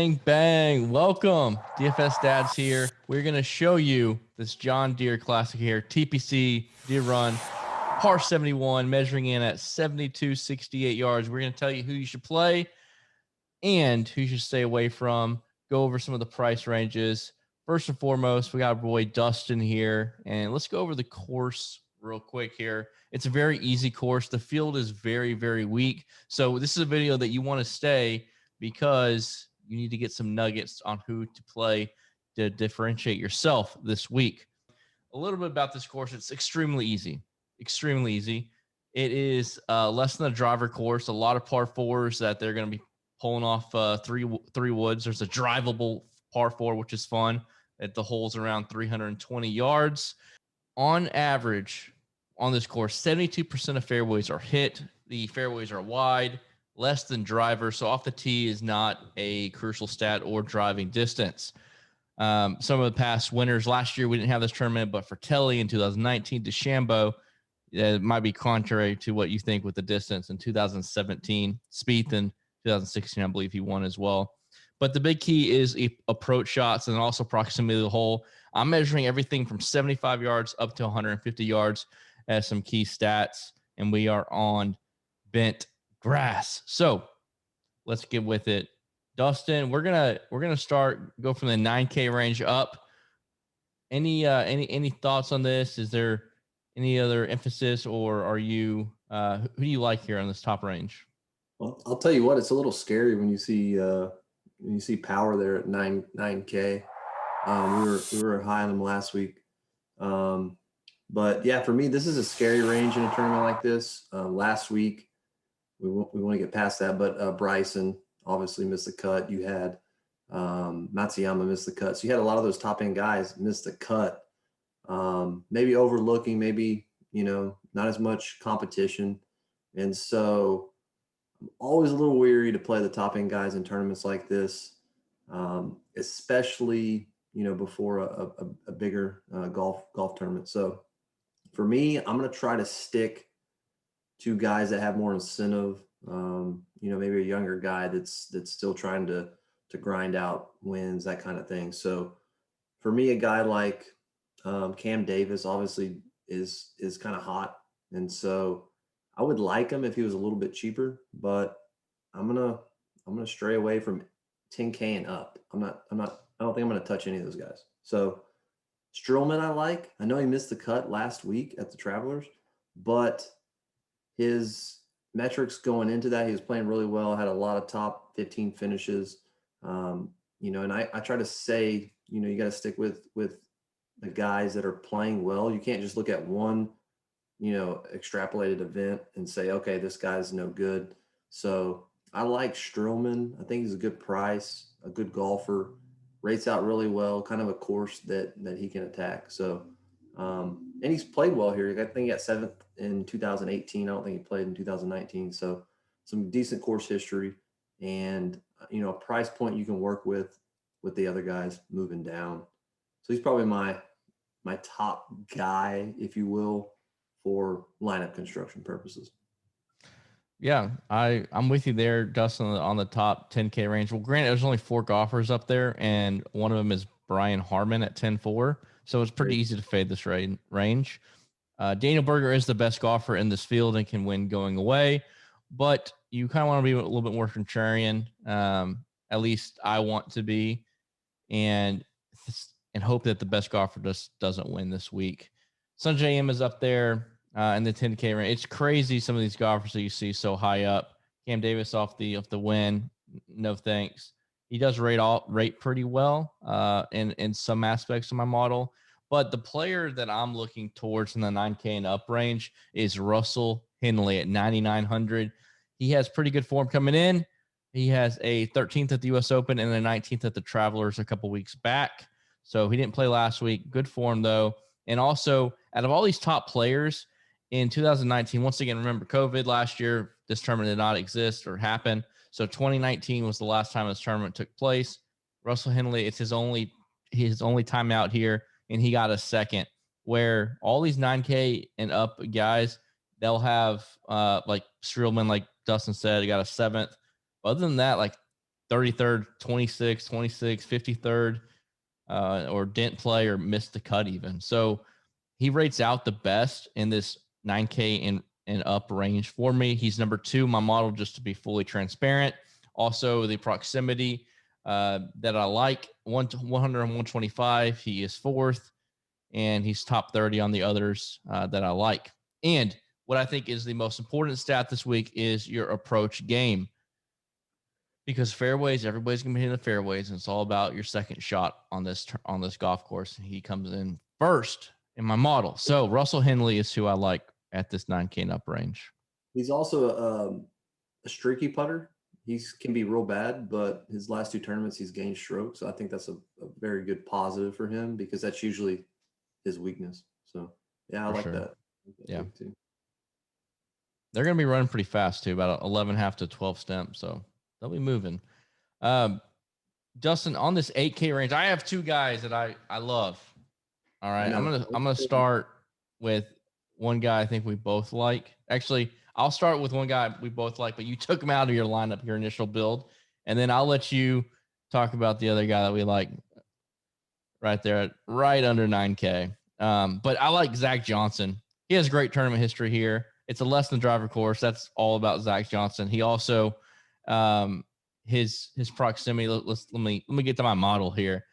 Bang, bang. Welcome. DFS Dads here. We're going to show you this John Deere Classic here. TPC, Deere Run, par 71, measuring in at 72.68 yards. We're going to tell you who you should play and who you should stay away from. Go over some of the price ranges. First and foremost, we got our boy Dustin here. And let's go over the course real quick here. It's a very easy course. The field is very, very weak. So this is a video that you want to stay because you need to get some nuggets on who to play to differentiate yourself this week. A little bit about this course. It's extremely easy. Extremely easy. It is less than a driver course. A lot of par fours that they're going to be pulling off three woods. There's a drivable par four, which is fun. At the hole's around 320 yards. On average, on this course, 72% of fairways are hit. The fairways are wide, less than driver. So off the tee is not a crucial stat or driving distance. Some of the past winners last year, we didn't have this tournament, but for Telly in 2019, DeChambeau, it might be contrary to what you think with the distance. In 2017, Spieth in 2016, I believe he won as well. But the big key is approach shots and also proximity to the hole. I'm measuring everything from 75 yards up to 150 yards as some key stats, and we are on bent grass. So let's get with it. Dustin, we're gonna go from the 9K range up. Any thoughts on this? Is there any other emphasis, or are you who do you like here on this top range? Well, I'll tell you what, it's a little scary when you see power there at 9K. We were high on them last week. But yeah, for me, this is a scary range in a tournament like this. Last week, we want to get past that, but Bryson obviously missed the cut. You had Matsuyama missed the cut. So you had a lot of those top end guys miss the cut. Maybe overlooking, maybe, not as much competition. And so I'm always a little weary to play the top end guys in tournaments like this, especially, before a bigger golf tournament. So for me, I'm going to try to stick to guys that have more incentive, maybe a younger guy that's still trying to grind out wins, that kind of thing. So for me, a guy like Cam Davis obviously is kind of hot. And so I would like him if he was a little bit cheaper, but I'm gonna stray away from 10K and up. I don't think I'm gonna touch any of those guys. So Strillman, I know he missed the cut last week at the Travelers, but his metrics going into that, he was playing really well, had a lot of top 15 finishes. And I try to say, you got to stick with the guys that are playing well. You can't just look at one, extrapolated event and say, okay, this guy's no good. So I like Strillman. I think he's a good price, a good golfer, rates out really well, kind of a course that he can attack. So, and he's played well here. I think he got 7th in 2018. I don't think he played in 2019. So some decent course history and, a price point you can work with the other guys moving down. So he's probably my top guy, if you will, for lineup construction purposes. Yeah, I'm with you there, Dustin, on the top 10K range. Well, granted, there's only 4 golfers up there, and one of them is Brian Harmon at 10-4. So it's pretty easy to fade this range. Daniel Berger is the best golfer in this field and can win going away, but you kind of want to be a little bit more contrarian. At least I want to be, and hope that the best golfer doesn't win this week. Sungjae Im is up there in the 10K range. It's crazy, some of these golfers that you see so high up. Cam Davis off the win, no thanks. He does rate pretty well in some aspects of my model. But the player that I'm looking towards in the 9K and up range is Russell Henley at 9,900. He has pretty good form coming in. He has a 13th at the U.S. Open and a 19th at the Travelers a couple weeks back. So he didn't play last week. Good form, though. And also, out of all these top players in 2019, once again, remember COVID last year, this tournament did not exist or happen. So 2019 was the last time this tournament took place. Russell Henley, it's his only time out here, and he got a second. Where all these 9K and up guys, they'll have like Strillman, like Dustin said, he got a 7th. Other than that, like 33rd, 26th, 26th, 53rd, or didn't play or missed the cut even. So he rates out the best in this 9K and up range for me. He's number 2, my model, just to be fully transparent. Also, the proximity that I like, 100 and 125, he is 4th, and he's top 30 on the others that I like. And what I think is the most important stat this week is your approach game. Because fairways, everybody's gonna be hitting the fairways, and it's all about your second shot on this golf course. He comes in first in my model. So Russell Henley is who I like at this 9K and up range. He's also a streaky putter. He can be real bad, but his last 2 tournaments he's gained strokes. So I think that's a very good positive for him because that's usually his weakness. So yeah, I like that. Yeah. They're going to be running pretty fast too, about 11.5 to 12 stemps. So they'll be moving. Dustin, on this 8K range, I have 2 guys that I love. All right. I'm going to start with one guy I think we both like. Actually, I'll start with one guy we both like, but you took him out of your lineup, your initial build. And then I'll let you talk about the other guy that we like right there, right under 9K. But I like Zach Johnson. He has great tournament history here. It's a less than driver course. That's all about Zach Johnson. He also, his proximity. Let me get to my model here.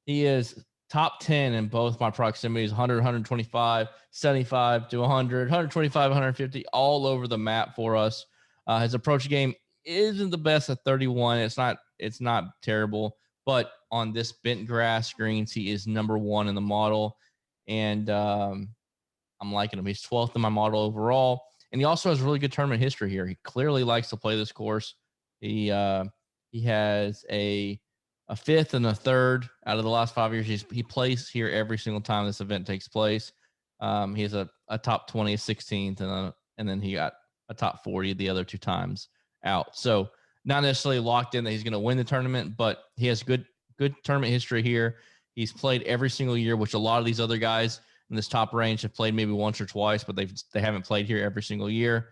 He is top 10 in both my proximities, 100, 125, 75 to 100, 125, 150, all over the map for us. His approach game isn't the best at 31. It's not terrible, but on this bent grass greens, he is number 1 in the model. And I'm liking him. He's 12th in my model overall. And he also has really good tournament history here. He clearly likes to play this course. He has a 5th and a 3rd out of the last 5 years. He plays here every single time this event takes place. He has a top 20, a 16th, and then he got a top 40 the other 2 times out. So not necessarily locked in that he's going to win the tournament, but he has good tournament history here. He's played every single year, which a lot of these other guys in this top range have played maybe once or twice, but they haven't played here every single year.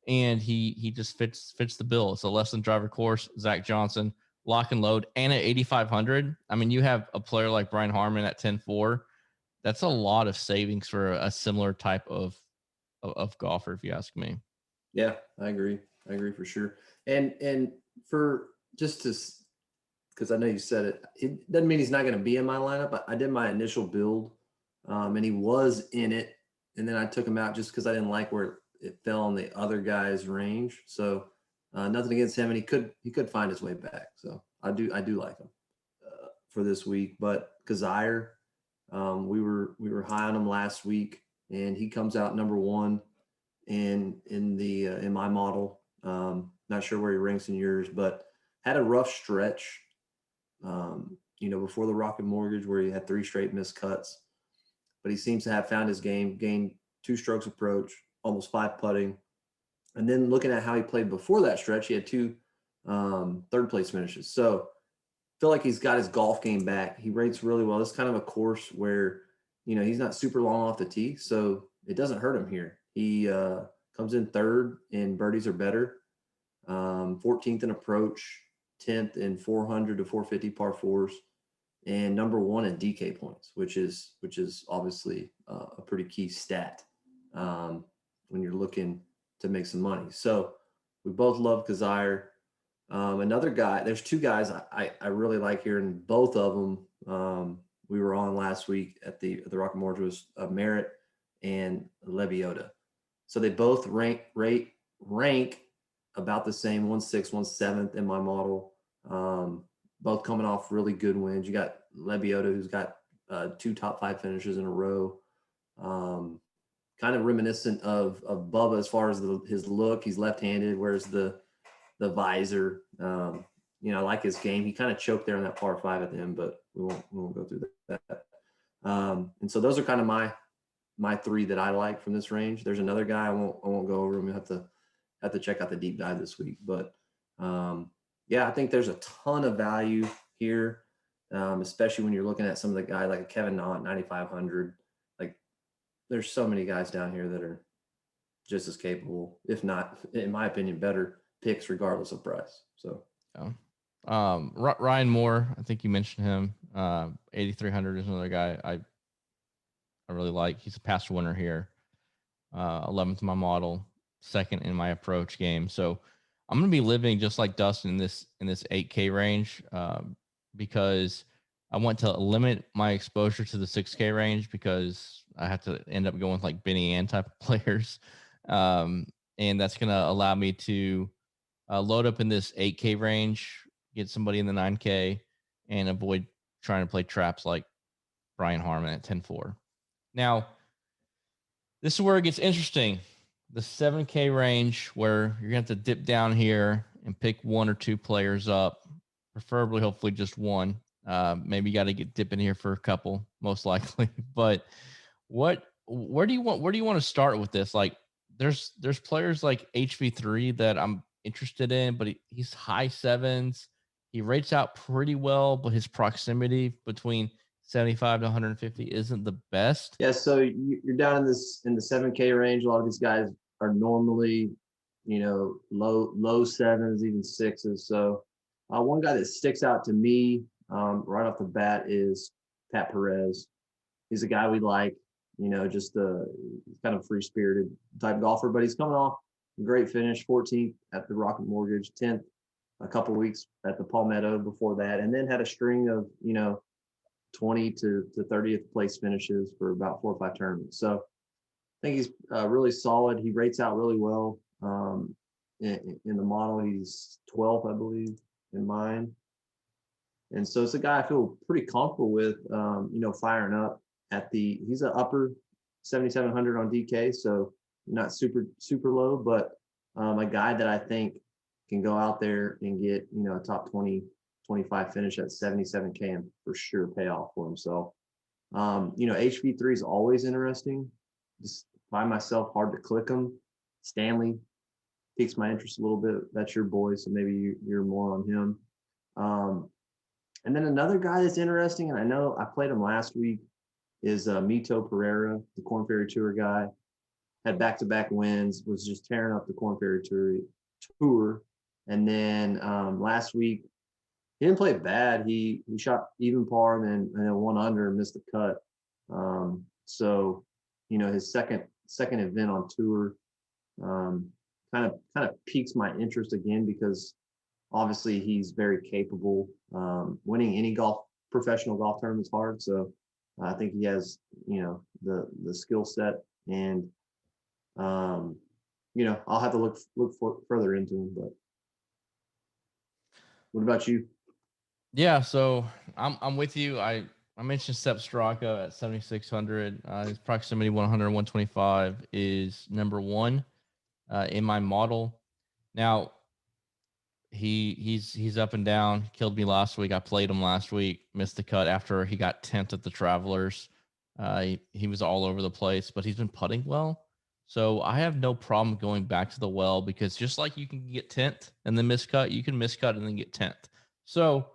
And he just fits the bill. It's a less than driver course. Zach Johnson, lock and load, and at 8,500. I mean, you have a player like Brian Harman at 10.4. That's a lot of savings for a similar type of golfer, if you ask me. Yeah, I agree for sure. And for just to, because I know you said it doesn't mean he's not going to be in my lineup. I did my initial build, and he was in it, and then I took him out just because I didn't like where it fell on the other guy's range. So nothing against him, and he could find his way back. So I do like him for this week. But Kazire, we were high on him last week, and he comes out number 1 in my model. Not sure where he ranks in yours, but had a rough stretch. Before the Rocket Mortgage, where he had 3 straight missed cuts, but he seems to have found his game, gained 2 strokes approach, almost 5 putting. And then looking at how he played before that stretch, he had 2 third place finishes. So I feel like he's got his golf game back. He rates really well. It's kind of a course where, he's not super long off the tee, so it doesn't hurt him here. He comes in 3rd in birdies or better, 14th in approach, 10th in 400 to 450 par 4s, and number 1 in DK points, which is obviously a pretty key stat when you're looking to make some money. So we both love Kazire. Another guy, there's 2 guys I really like here, and both of them we were on last week at the Rocket Mortgage, was Merritt and Lebiota. So they both rank about the same, 1/6, 1/7 in my model. Both coming off really good wins. You got Lebiota, who's got 2 top 5 finishes in a row. Kind of reminiscent of Bubba as far as his look. He's left-handed, wears the visor. I like his game. He kind of choked there on that par 5 at the end, but we won't go through that. And so those are kind of my 3 that I like from this range. There's another guy I won't go over him. We have to check out the deep dive this week, but I think there's a ton of value here, especially when you're looking at some of the guys like Kevin Knott, 9,500. Like, there's so many guys down here that are just as capable, if not, in my opinion, better picks regardless of price. So, Ryan Moore, I think you mentioned him. 8,300 is another guy I really like. He's a past winner here. 11th in my model, second in my approach game. So I'm going to be living just like Dustin in this 8K range because I want to limit my exposure to the 6K range because I have to end up going with like Benny Ann type of players. And that's going to allow me to load up in this 8K range, get somebody in the 9K, and avoid trying to play traps like Brian Harmon at 10-4. Now, this is where it gets interesting. The 7K range, where you're going to have to dip down here and pick one or two players up, preferably, hopefully, just one. Maybe you got to dip in here for a couple, most likely. But where do you want to start with this? Like, there's players like HV3 that I'm interested in, but he's high sevens. He rates out pretty well, but his proximity between 75 to 150 isn't the best. Yeah, so you're down in the 7K range. A lot of these guys are normally, low sevens, even sixes. So one guy that sticks out to me right off the bat is Pat Perez. He's a guy we like, just a kind of free-spirited type golfer, but he's coming off a great finish, 14th at the Rocket Mortgage, 10th a couple of weeks at the Palmetto before that, and then had a string of, 20 to 30th place finishes for about 4 or 5 tournaments. So I think he's really solid. He rates out really well in the model. He's 12th, I believe, in mine. And so it's a guy I feel pretty comfortable with, firing up he's an upper 7,700 on DK. So not super, super low, but a guy that I think can go out there and get, a top 20, 25 finish at 77K and for sure pay off for himself. HV3 is always interesting. Just by myself, hard to click him. Stanley piques my interest a little bit. That's your boy, so maybe you're more on him. And then another guy that's interesting, and I know I played him last week, is Mito Pereira, the Korn Ferry Tour guy. Had back-to-back wins, was just tearing up the Korn Ferry Tour. And then last week, he didn't play bad. He shot even par and then 1 under and missed the cut. So, his second event on tour kind of piques my interest again because obviously he's very capable. Winning any professional golf tournament is hard. So I think he has, the skill set and, I'll have to look further into him. But what about you? Yeah, so I'm with you. I mentioned Sepp Straka at 7,600. His proximity 100, 125 is number one in my model. Now he's up and down. Killed me last week. I played him last week. Missed the cut after he got 10th at the Travelers. He was all over the place, but he's been putting well. So I have no problem going back to the well because just like you can get 10th and then miscut, you can miscut and then get 10th. So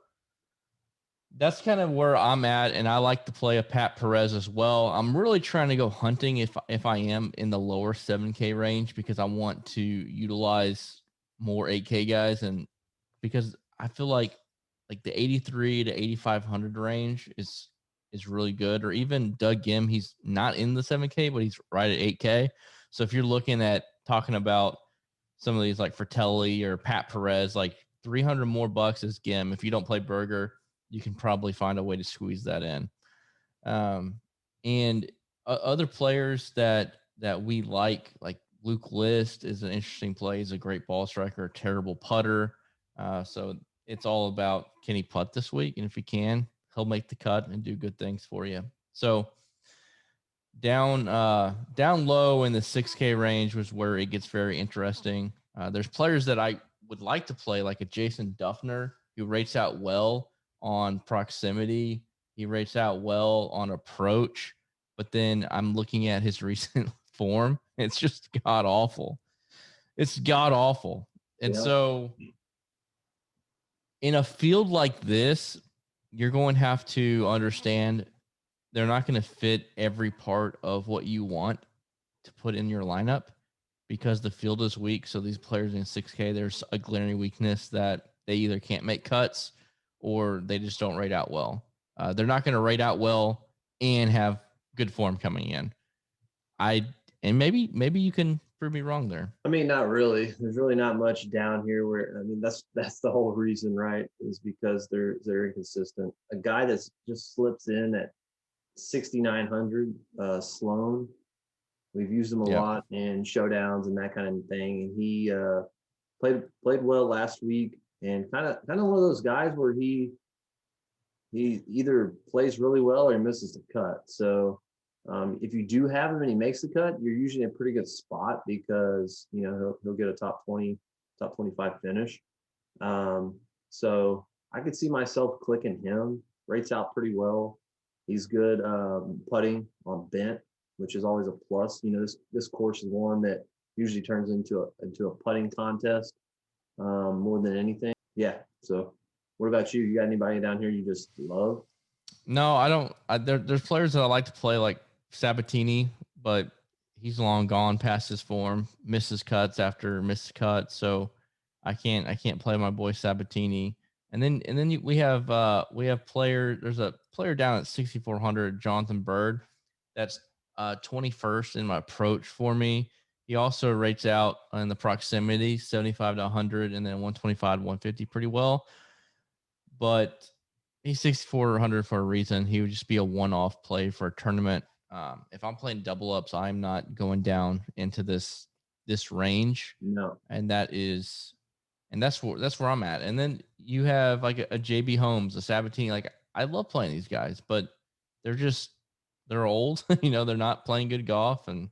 that's kind of where I'm at, and I like to play a Pat Perez as well. I'm really trying to go hunting if I am in the lower 7K range because I want to utilize more 8K guys, and because I feel like the 83 to 8,500 range is really good. Or even Doug Gim, he's not in the 7K, but he's right at 8K. So if you're looking at talking about some of these like Fratelli or Pat Perez, like 300 more bucks is Gim. If you don't play Burger, you can probably find a way to squeeze that in. And other players that we like Luke List is an interesting play. He's a great ball striker, a terrible putter. So it's all about, can he putt this week? And if he can, he'll make the cut and do good things for you. So down low in the 6K range was where it gets very interesting. There's players that I would like to play, like a Jason Duffner, who rates out well on proximity. He rates out well on approach, but then I'm looking at his recent form. It's just god awful. It's god awful. And so in a field like this, you're going to have to understand they're not going to fit every part of what you want to put in your lineup because the field is weak. So these players in 6K, there's a glaring weakness that they either can't make cuts or they just don't rate out well. They're not going to rate out well and have good form coming in. And maybe you can prove me wrong there. I mean, not really. There's really not much down here where, I mean, that's the whole reason, right? Is because they're inconsistent. A guy that's just slips in at 6,900, Sloan. We've used him a lot in showdowns and that kind of thing. And he played well last week, and kind of one of those guys where he either plays really well or he misses the cut. So if you do have him and he makes the cut, you're usually in a pretty good spot because he'll get a top 20, top 25 finish. So I could see myself clicking him. Rates out pretty well. He's good putting on bent, which is always a plus. This course is one that usually turns into a putting contest more than anything. Yeah. So what about you? You got anybody down here you just love? No, I don't. There's players that I like to play, like Sabatini, but he's long gone past his form, misses cuts after missed cuts. So I can't play my boy Sabatini. And then we have player. There's a player down at 6,400, Jonathan Bird. That's 21st in my approach for me. He also rates out in the proximity 75 to 100, and then 125 to 150 pretty well. But he's 6,400 for a reason. He would just be a one-off play for a tournament. If I'm playing double ups, I'm not going down into this range. No, and that's where I'm at. And then you have like a JB Holmes, a Sabatini. Like, I love playing these guys, but they're old. They're not playing good golf, and